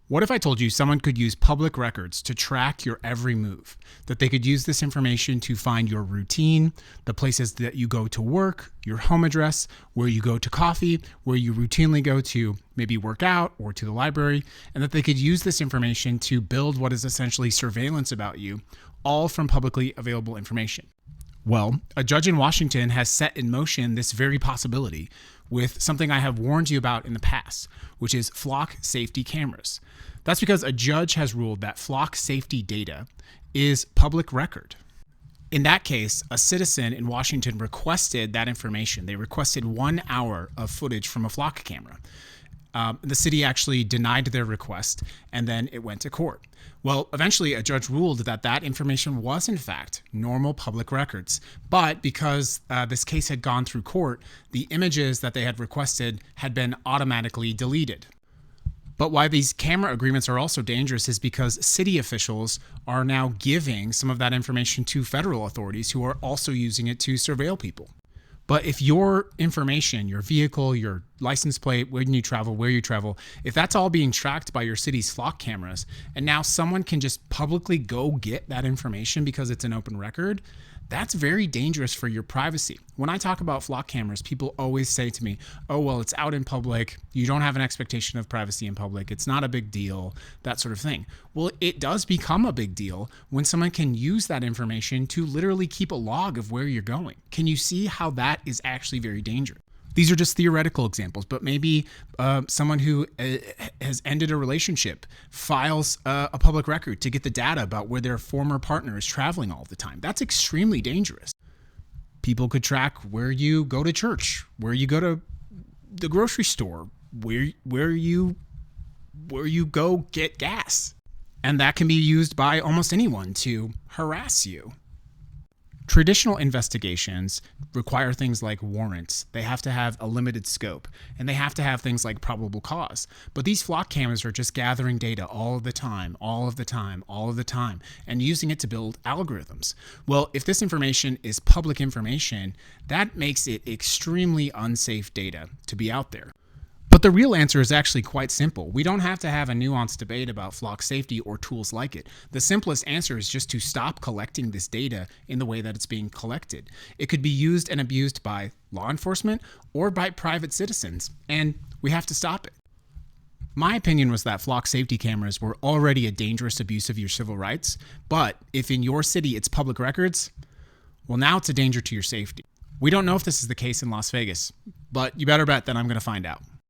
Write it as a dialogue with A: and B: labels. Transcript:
A: What if I told you someone could use public records to track your every move? That they could use this information to find your routine, the places that you go to work, your home address, where you go to coffee, where you routinely go to maybe work out or to the library, and that they could use this information to build what is essentially surveillance about you, all from publicly available information. Well, a judge in Washington has set in motion this very possibility with something I have warned you about in the past, which is flock safety cameras. That's because a judge has ruled that flock safety data is public record. In that case, a citizen in Washington requested that information. They requested 1 hour of footage from a flock camera. The city actually denied their request, and then it went to court. Well, eventually a judge ruled that that information was in fact normal public records. But because this case had gone through court, the images that they had requested had been automatically deleted. But why these camera agreements are also dangerous is because city officials are now giving some of that information to federal authorities who are also using it to surveil people. But if your information, your vehicle, your license plate, when you travel, where you travel, if that's all being tracked by your city's flock cameras, and now someone can just publicly go get that information because it's an open record, that's very dangerous for your privacy. When I talk about flock cameras, people always say to me, oh, well, it's out in public. You don't have an expectation of privacy in public. It's not a big deal, that sort of thing. Well, it does become a big deal when someone can use that information to literally keep a log of where you're going. Can you see how that is actually very dangerous? These are just theoretical examples, but maybe someone who has ended a relationship files a public record to get the data about where their former partner is traveling all the time. That's extremely dangerous. People could track where you go to church, where you go to the grocery store, where you go get gas. And that can be used by almost anyone to harass you. Traditional investigations require things like warrants. They have to have a limited scope, and they have to have things like probable cause. But these flock cameras are just gathering data all of the time, and using it to build algorithms. Well, if this information is public information, that makes it extremely unsafe data to be out there. But the real answer is actually quite simple. We don't have to have a nuanced debate about flock safety or tools like it. The simplest answer is just to stop collecting this data in the way that it's being collected. It could be used and abused by law enforcement or by private citizens, and we have to stop it. My opinion was that flock safety cameras were already a dangerous abuse of your civil rights, but if in your city it's public records, well, now it's a danger to your safety. We don't know if this is the case in Las Vegas, but you better bet that I'm going to find out.